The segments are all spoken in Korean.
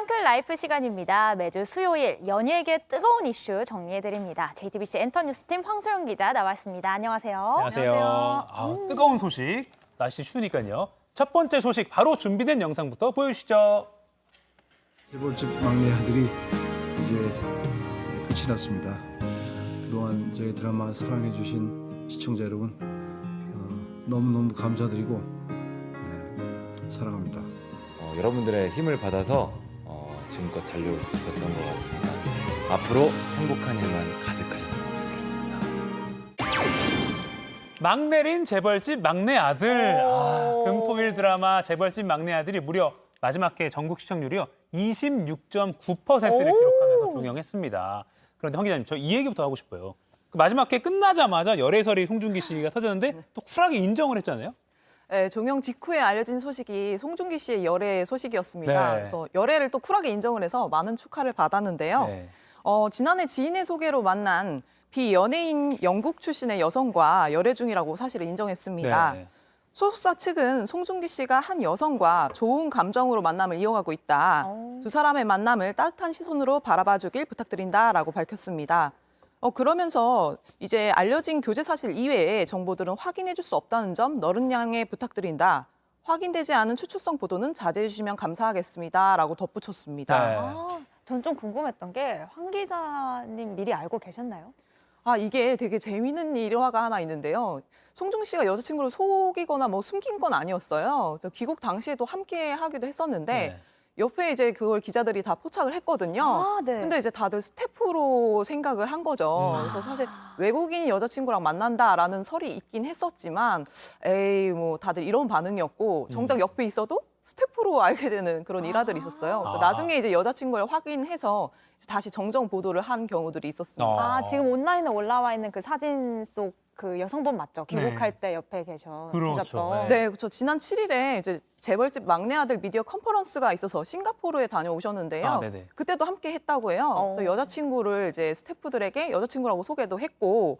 핑클 라이프 시간입니다. 매주 수요일 연예계 뜨거운 이슈 정리해드립니다. JTBC 엔터뉴스팀 황소영 기자 나왔습니다. 안녕하세요. 안녕하세요. 뜨거운 소식, 날씨 추우니까요. 첫 번째 소식 바로 준비된 영상부터 보여주시죠. 재벌집 막내 아들이 이제 끝이 났습니다. 그동안 저희 드라마 사랑해주신 시청자 여러분 너무너무 감사드리고 사랑합니다. 여러분들의 힘을 받아서 지금껏 달려올 수 있었던 것 같습니다. 앞으로 행복한 일만 가득하셨으면 좋겠습니다. 막내린 재벌집 막내 아들. 금토일 드라마 재벌집 막내 아들이 무려 마지막 회 전국 시청률이요 26.9%를 기록하면서 종영했습니다. 그런데 황 기자님, 저 이 얘기부터 하고 싶어요. 그 마지막 회 끝나자마자 열애설이 송중기 씨가 터졌는데 또 쿨하게 인정을 했잖아요. 네, 종영 직후에 알려진 소식이 송중기 씨의 열애 소식이었습니다. 네. 그래서 열애를 또 쿨하게 인정을 해서 많은 축하를 받았는데요. 네. 지난해 지인의 소개로 만난 비연예인 영국 출신의 여성과 열애 중이라고 사실을 인정했습니다. 네. 소속사 측은 송중기 씨가 한 여성과 좋은 감정으로 만남을 이어가고 있다. 두 사람의 만남을 따뜻한 시선으로 바라봐주길 부탁드린다라고 밝혔습니다. 그러면서 이제 알려진 교제 사실 이외의 정보들은 확인해 줄 수 없다는 점 너른 양해 부탁드린다. 확인되지 않은 추측성 보도는 자제해 주시면 감사하겠습니다라고 덧붙였습니다. 네. 전 좀 궁금했던 게 황 기자님 미리 알고 계셨나요? 이게 되게 재미있는 일화가 하나 있는데요. 송중기 씨가 여자친구를 속이거나 뭐 숨긴 건 아니었어요. 그래서 귀국 당시에도 함께 하기도 했었는데 네. 옆에 이제 그걸 기자들이 다 포착을 했거든요. 네. 근데 이제 다들 스태프로 생각을 한 거죠. 그래서 사실 외국인이 여자친구랑 만난다라는 설이 있긴 했었지만 에이 뭐 다들 이런 반응이었고 정작 옆에 있어도 스태프로 알게 되는 그런 일화들이 있었어요. 그래서 나중에 이제 여자친구를 확인해서 이제 다시 정정 보도를 한 경우들이 있었습니다. 지금 온라인에 올라와 있는 그 사진 속 그 여성분 맞죠? 귀국할 때 옆에 계셨던. 그렇죠. 네, 그렇죠. 지난 7일에 이제 재벌집 막내 아들 미디어 컨퍼런스가 있어서 싱가포르에 다녀오셨는데요. 네네. 그때도 함께 했다고 해요. 그래서 여자친구를 이제 스태프들에게 여자친구라고 소개도 했고,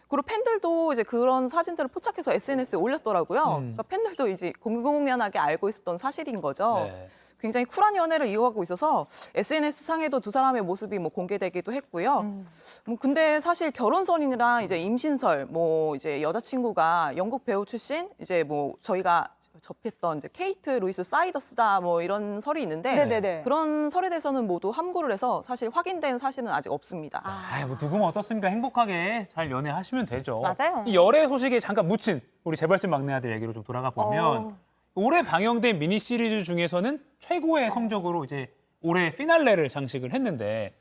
그리고 팬들도 이제 그런 사진들을 포착해서 SNS에 올렸더라고요. 그러니까 팬들도 이제 공공연하게 알고 있었던 사실인 거죠. 네. 굉장히 쿨한 연애를 이어가고 있어서 SNS 상에도 두 사람의 모습이 뭐 공개되기도 했고요. 뭐 근데 사실 결혼설이나 이제 임신설, 뭐 이제 여자친구가 영국 배우 출신 이제 뭐 저희가 접했던 이제 케이트 루이스 사이더스다 뭐 이런 설이 있는데 네네네. 그런 설에 대해서는 모두 함구를 해서 사실 확인된 사실은 아직 없습니다. 뭐 누구면 어떻습니까? 행복하게 잘 연애하시면 되죠. 맞아요. 이 열애 소식에 잠깐 묻힌 우리 재벌집 막내 아들 얘기로 좀 돌아가 보면 올해 방영된 미니 시리즈 중에서는 최고의 성적으로 이제 올해 피날레를 장식을 했는데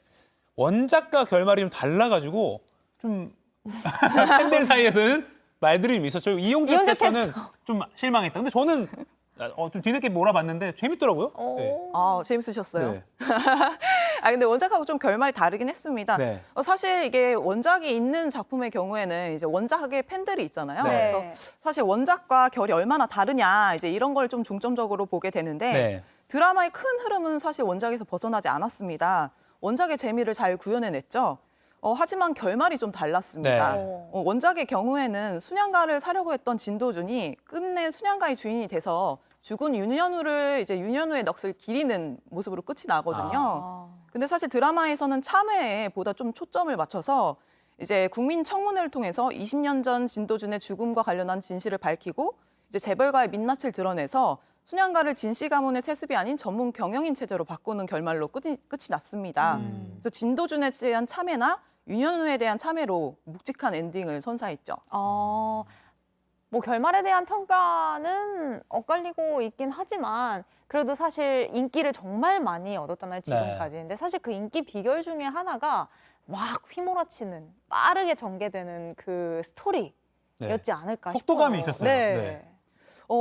원작과 결말이 좀 달라가지고 좀 팬들 사이에서는 말들이 좀 있었죠. 이용적 캐스터는 좀 실망했다. 근데 저는 좀 뒤늦게 몰아봤는데 재밌더라고요. 네. 재밌으셨어요? 네. 근데 원작하고 좀 결말이 다르긴 했습니다. 네. 사실 이게 원작이 있는 작품의 경우에는 이제 원작의 팬들이 있잖아요. 네. 그래서 사실 원작과 결이 얼마나 다르냐 이제 이런 걸 좀 중점적으로 보게 되는데 네. 드라마의 큰 흐름은 사실 원작에서 벗어나지 않았습니다. 원작의 재미를 잘 구현해냈죠. 하지만 결말이 좀 달랐습니다. 네. 원작의 경우에는 순양가를 사려고 했던 진도준이 끝내 순양가의 주인이 돼서 죽은 윤현우를 이제 윤현우의 넋을 기리는 모습으로 끝이 나거든요. 근데 사실 드라마에서는 참회에 보다 좀 초점을 맞춰서 이제 국민 청문회를 통해서 20년 전 진도준의 죽음과 관련한 진실을 밝히고 이제 재벌가의 민낯을 드러내서 순양가를 진씨 가문의 세습이 아닌 전문 경영인 체제로 바꾸는 결말로 끝이 났습니다. 그래서 진도준에 대한 참회나 윤현우에 대한 참회로 묵직한 엔딩을 선사했죠. 뭐 결말에 대한 평가는 엇갈리고 있긴 하지만 그래도 사실 인기를 정말 많이 얻었잖아요, 지금까지. 근데 사실 그 인기 비결 중에 하나가 막 휘몰아치는 빠르게 전개되는 그 스토리였지 않을까 싶어요. 속도감이 있었어요. 네.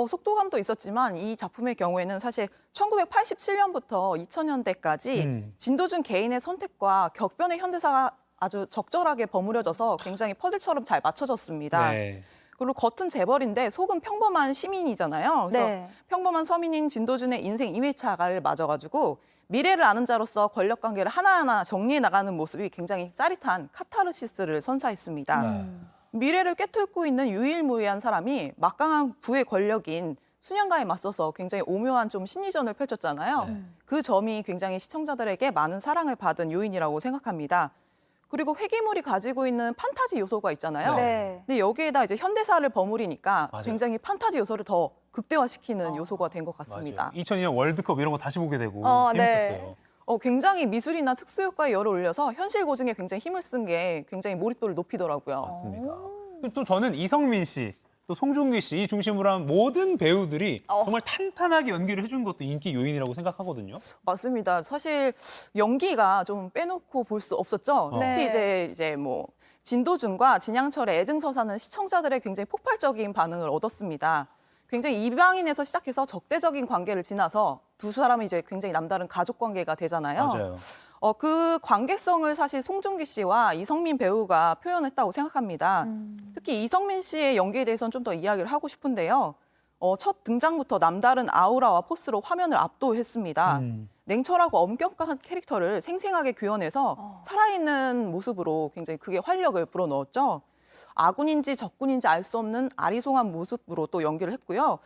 속도감도 있었지만 이 작품의 경우에는 사실 1987년부터 2000년대까지 진도준 개인의 선택과 격변의 현대사가 아주 적절하게 버무려져서 굉장히 퍼즐처럼 잘 맞춰졌습니다. 네. 그리고 겉은 재벌인데 속은 평범한 시민이잖아요. 그래서 네. 평범한 서민인 진도준의 인생 2회차를 맞아가지고 미래를 아는 자로서 권력 관계를 하나하나 정리해 나가는 모습이 굉장히 짜릿한 카타르시스를 선사했습니다. 미래를 꿰뚫고 있는 유일무이한 사람이 막강한 부의 권력인 수년가에 맞서서 굉장히 오묘한 좀 심리전을 펼쳤잖아요. 그 점이 굉장히 시청자들에게 많은 사랑을 받은 요인이라고 생각합니다. 그리고 회계물이 가지고 있는 판타지 요소가 있잖아요. 네. 근데 여기에다 이제 현대사를 버무리니까 맞아요. 굉장히 판타지 요소를 더 극대화시키는 요소가 된 것 같습니다. 맞아요. 2002년 월드컵 이런 거 다시 보게 되고 네. 재밌었어요. 굉장히 미술이나 특수효과에 열을 올려서 현실 고증에 굉장히 힘을 쓴 게 굉장히 몰입도를 높이더라고요. 맞습니다. 그리고 또 저는 이성민 씨, 또 송중기 씨 이 중심으로 한 모든 배우들이 정말 탄탄하게 연기를 해준 것도 인기 요인이라고 생각하거든요. 맞습니다. 사실 연기가 좀 빼놓고 볼 수 없었죠. 네. 특히 이제 뭐 진도준과 진양철의 애증서사는 시청자들의 굉장히 폭발적인 반응을 얻었습니다. 굉장히 이방인에서 시작해서 적대적인 관계를 지나서 두 사람이 이제 굉장히 남다른 가족 관계가 되잖아요. 맞아요. 그 관계성을 사실 송중기 씨와 이성민 배우가 표현했다고 생각합니다. 특히 이성민 씨의 연기에 대해서는 좀 더 이야기를 하고 싶은데요. 첫 등장부터 남다른 아우라와 포스로 화면을 압도했습니다. 냉철하고 엄격한 캐릭터를 생생하게 구현해서 살아있는 모습으로 굉장히 그게 활력을 불어넣었죠. 아군인지 적군인지 알 수 없는 아리송한 모습으로 또 연기를 했고요.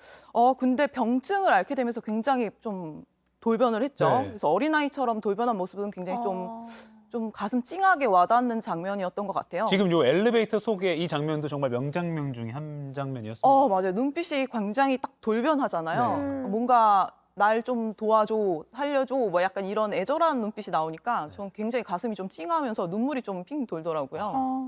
근데 병증을 앓게 되면서 굉장히 좀 돌변을 했죠. 네. 그래서 어린아이처럼 돌변한 모습은 굉장히 좀 가슴 찡하게 와닿는 장면이었던 것 같아요. 지금 요 엘리베이터 속의 이 장면도 정말 명장면 중에 한 장면이었습니다. 맞아요. 눈빛이 굉장히 딱 돌변하잖아요. 네. 뭔가 날 좀 도와줘, 살려줘, 뭐 약간 이런 애절한 눈빛이 나오니까 전 굉장히 가슴이 좀 찡하면서 눈물이 좀 핑 돌더라고요.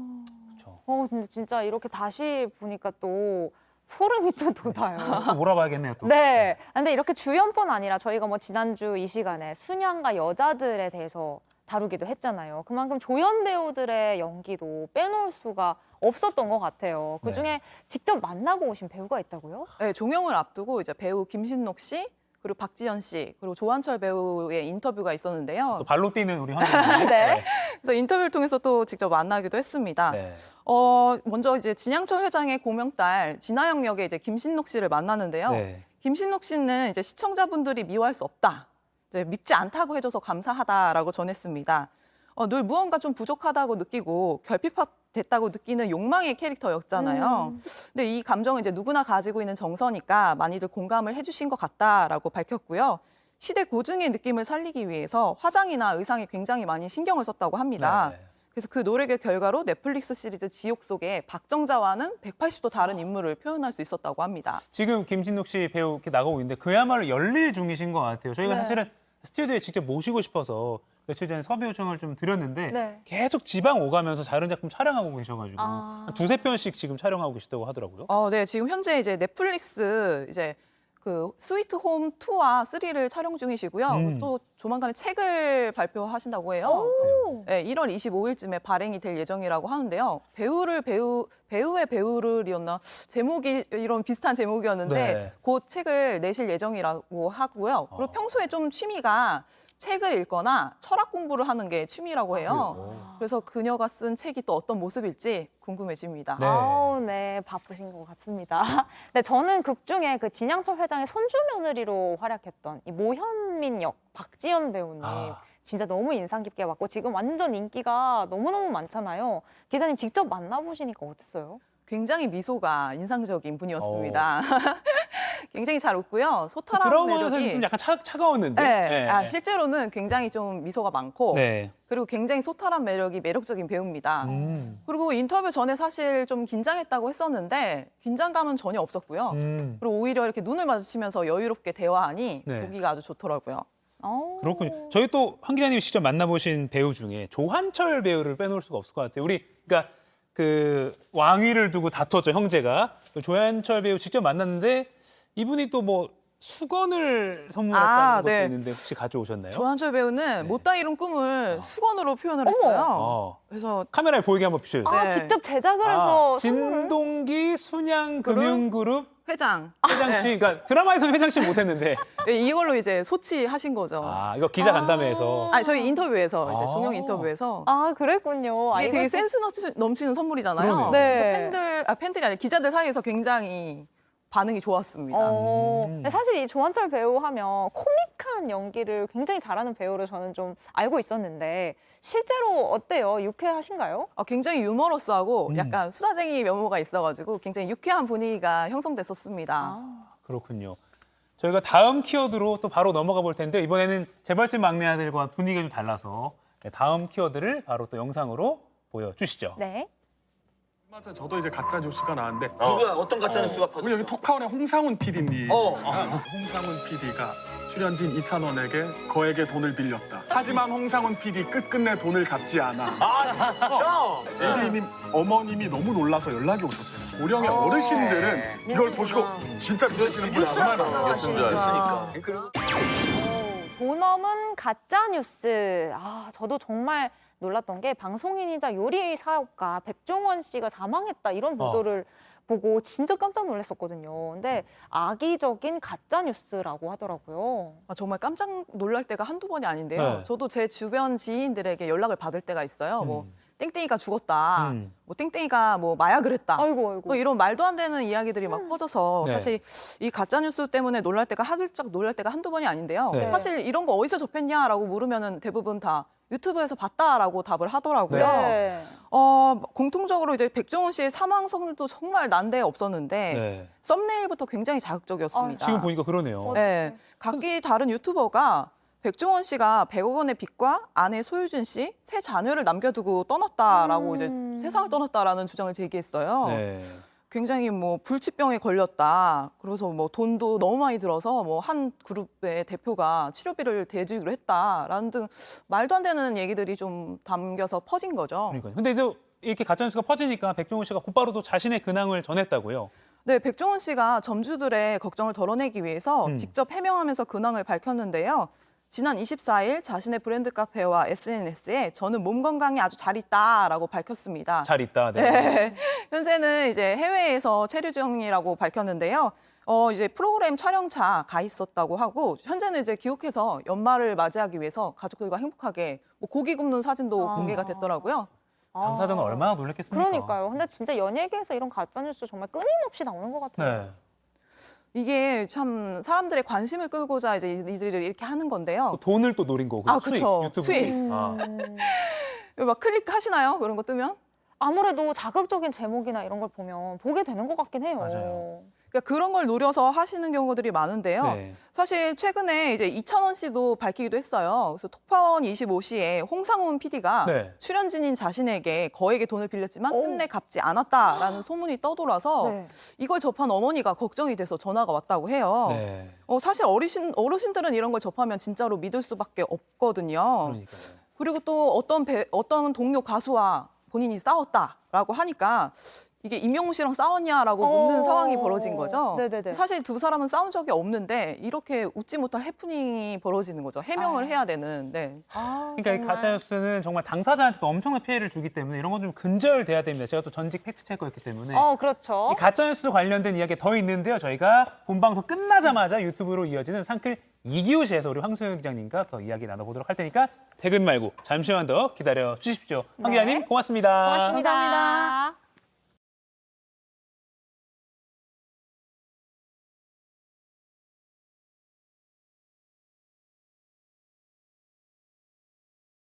그렇죠. 근데 진짜 이렇게 다시 보니까 또 소름이 또 돋아요. 또 몰아봐야겠네요. 또. 네. 근데 이렇게 주연뿐 아니라 저희가 뭐 지난주 이 시간에 순양가 여자들에 대해서 다루기도 했잖아요. 그만큼 조연 배우들의 연기도 빼놓을 수가 없었던 것 같아요. 그 중에 직접 만나고 오신 배우가 있다고요? 네, 종영을 앞두고 이제 배우 김신록 씨, 그리고 박지연 씨, 그리고 조한철 배우의 인터뷰가 있었는데요. 또 발로 뛰는 우리 현빈. 네. 그래서 인터뷰를 통해서 또 직접 만나기도 했습니다. 네. 먼저 이제 진양철 회장의 고명딸 진아영 역의 이제 김신록 씨를 만나는데요. 네. 김신록 씨는 이제 시청자분들이 미워할 수 없다, 이제 밉지 않다고 해줘서 감사하다라고 전했습니다. 늘 무언가 좀 부족하다고 느끼고 결핍됐다고 느끼는 욕망의 캐릭터였잖아요. 근데 이 감정은 이제 누구나 가지고 있는 정서니까 많이들 공감을 해주신 것 같다라고 밝혔고요. 시대 고증의 느낌을 살리기 위해서 화장이나 의상에 굉장히 많이 신경을 썼다고 합니다. 네. 그래서 그 노력의 결과로 넷플릭스 시리즈 지옥 속에 박정자와는 180도 다른 인물을 표현할 수 있었다고 합니다. 지금 김진욱 씨 배우 이렇게 나가고 있는데 그야말로 열일 중이신 것 같아요. 저희가 네. 사실은 스튜디오에 직접 모시고 싶어서 며칠 전에 섭외 요청을 좀 드렸는데 네. 계속 지방 오가면서 다른 작품 촬영하고 계셔가지고 아. 한 두세 편씩 지금 촬영하고 계시다고 하더라고요. 네, 지금 현재 이제 넷플릭스 이제 그 스위트 홈 2와 3를 촬영 중이시고요. 또 조만간에 책을 발표하신다고 해요. 그래서 네, 1월 25일쯤에 발행이 될 예정이라고 하는데요. 배우의 배우를이었나 제목이 이런 비슷한 제목이었는데 네. 곧 책을 내실 예정이라고 하고요. 그리고 평소에 좀 취미가 책을 읽거나 철학 공부를 하는 게 취미라고 해요. 그래서 그녀가 쓴 책이 또 어떤 모습일지 궁금해집니다. 네. 네, 바쁘신 것 같습니다. 네, 저는 극 중에 그 진양철 회장의 손주 며느리로 활약했던 이 모현민 역 박지연 배우님 진짜 너무 인상 깊게 봤고 지금 완전 인기가 너무너무 많잖아요. 기자님 직접 만나보시니까 어땠어요? 굉장히 미소가 인상적인 분이었습니다. 굉장히 잘 웃고요. 소탈한 드라마에서는 매력이. 좀 약간 차가웠는데. 네. 실제로는 굉장히 좀 미소가 많고 네. 그리고 굉장히 소탈한 매력이 매력적인 배우입니다. 그리고 인터뷰 전에 사실 좀 긴장했다고 했었는데 긴장감은 전혀 없었고요. 그리고 오히려 이렇게 눈을 마주치면서 여유롭게 대화하니 네. 보기가 아주 좋더라고요. 그렇군요. 저희 또 황 기자님이 직접 만나보신 배우 중에 조한철 배우를 빼놓을 수가 없을 것 같아요. 우리 그러니까 그 왕위를 두고 다퉜죠, 형제가. 조한철 배우 직접 만났는데 이분이 또 뭐 수건을 선물했다는 것도 네. 있는데 혹시 가져오셨나요? 조한철 배우는 못다 이룬 꿈을 수건으로 표현을 했어요. 그래서 카메라에 보이게 한번 비춰주세요. 네. 직접 제작을 해서 선물을? 진동기 순양금융그룹 회장. 회장씨, 그러니까 드라마에서는 회장씨 못했는데 네, 이걸로 이제 소치하신 거죠. 이거 기자 간담회에서 저희 인터뷰에서 이제 종영 인터뷰에서 그랬군요. 이게 되게 센스 넘치는 선물이잖아요. 그러네요. 네. 그래서 팬들이 아니라 기자들 사이에서 굉장히 반응이 좋았습니다. 근데 사실 이 조한철 배우 하면 코믹한 연기를 굉장히 잘하는 배우로 저는 좀 알고 있었는데 실제로 어때요? 유쾌하신가요? 굉장히 유머러스하고 약간 수다쟁이 면모가 있어가지고 굉장히 유쾌한 분위기가 형성됐었습니다. 그렇군요. 저희가 다음 키워드로 또 바로 넘어가 볼 텐데 이번에는 재벌집 막내 아들과 분위기가 좀 달라서 다음 키워드를 바로 또 영상으로 보여주시죠. 네. 맞아, 저도 이제 가짜 뉴스가 나왔는데 누구야? 어떤 가짜 뉴스가 우리 퍼졌어? 여기 톡파원의 홍상훈 PD님. 어. 홍상훈 PD가 출연진 이찬원에게 거액의 돈을 빌렸다. 하지만 홍상훈 PD 끝끝내 돈을 갚지 않아. 아, 진짜? AD님 어머님이 너무 놀라서 연락이 오셨대요. 고령의 어르신들은 이걸 보시고 진짜 믿으시는구나. 정말 뉴스인 줄 알았으니까. 돈 없는 가짜 뉴스. 아, 저도 정말 놀랐던 게 방송인이자 요리 사업가 백종원 씨가 사망했다 이런 보도를 보고 진짜 깜짝 놀랐었거든요. 근데 악의적인 가짜 뉴스라고 하더라고요. 아, 정말 깜짝 놀랄 때가 한두 번이 아닌데요. 네. 저도 제 주변 지인들에게 연락을 받을 때가 있어요. 뭐 땡땡이가 죽었다. 뭐 땡땡이가 뭐 마약을 했다. 아이고 아이고. 뭐 이런 말도 안 되는 이야기들이 막 퍼져서 네. 사실 이 가짜 뉴스 때문에 놀랄 때가 하들짝 놀랄 때가 한두 번이 아닌데요. 네. 사실 이런 거 어디서 접했냐라고 물으면은 대부분 다 유튜브에서 봤다라고 답을 하더라고요. 네. 공통적으로 이제 백종원 씨의 사망 성률도 정말 난데 없었는데 네. 썸네일부터 굉장히 자극적이었습니다. 지금 보니까 그러네요. 네, 각기 다른 유튜버가 백종원 씨가 100억 원의 빚과 아내 소유준 씨, 세 자녀를 남겨두고 떠났다라고 이제 세상을 떠났다라는 주장을 제기했어요. 네. 굉장히 뭐 불치병에 걸렸다. 그래서 뭐 돈도 너무 많이 들어서 뭐 한 그룹의 대표가 치료비를 대주기로 했다라는 등 말도 안 되는 얘기들이 좀 담겨서 퍼진 거죠. 그러니까요. 근데 또 이렇게 가짜 뉴스가 퍼지니까 백종원 씨가 곧바로 또 자신의 근황을 전했다고요. 네, 백종원 씨가 점주들의 걱정을 덜어내기 위해서 직접 해명하면서 근황을 밝혔는데요. 지난 24일 자신의 브랜드 카페와 SNS에 저는 몸 건강에 아주 잘 있다라고 밝혔습니다. 잘 있다. 네. 네. 현재는 이제 해외에서 체류 중이라고 밝혔는데요. 이제 프로그램 촬영차 가 있었다고 하고 현재는 이제 귀국해서 연말을 맞이하기 위해서 가족들과 행복하게 뭐 고기 굽는 사진도 공개가 됐더라고요. 당사자는 얼마나 놀랐겠습니까? 그러니까요. 근데 진짜 연예계에서 이런 가짜 뉴스 정말 끊임없이 나오는 것 같아요. 네. 이게 참 사람들의 관심을 끌고자 이제 이들이 이렇게 하는 건데요. 돈을 또 노린 거고. 아, 그쵸. 유튜브 수익. 아. 막 클릭하시나요? 그런 거 뜨면? 아무래도 자극적인 제목이나 이런 걸 보면 보게 되는 것 같긴 해요. 맞아요. 그러니까 그런 걸 노려서 하시는 경우들이 많은데요. 네. 사실 최근에 이제 이찬원 씨도 밝히기도 했어요. 그래서 톡파원 25시에 홍상훈 PD가 네. 출연진인 자신에게 거액의 돈을 빌렸지만 오. 끝내 갚지 않았다라는 소문이 떠돌아서 네. 이걸 접한 어머니가 걱정이 돼서 전화가 왔다고 해요. 네. 사실 어르신들은 이런 걸 접하면 진짜로 믿을 수밖에 없거든요. 그러니까요. 그리고 또 어떤 동료 가수와 본인이 싸웠다라고 하니까 이게 임영웅 씨랑 싸웠냐라고 묻는 상황이 벌어진 거죠. 네네네. 사실 두 사람은 싸운 적이 없는데 이렇게 웃지 못할 해프닝이 벌어지는 거죠. 해명을 해야 되는. 네. 그러니까 이 가짜 뉴스는 정말 당사자한테도 엄청난 피해를 주기 때문에 이런 건 좀 근절돼야 됩니다. 제가 또 전직 팩트 체커였기 때문에 그렇죠. 이 가짜 뉴스 관련된 이야기가 더 있는데요. 저희가 본방송 끝나자마자 유튜브로 이어지는 상클 2기호시에서 우리 황소영 기자님과 더 이야기 나눠보도록 할 테니까 퇴근 말고 잠시만 더 기다려 주십시오. 황 네. 기자님 고맙습니다. 고맙습니다. 감사합니다.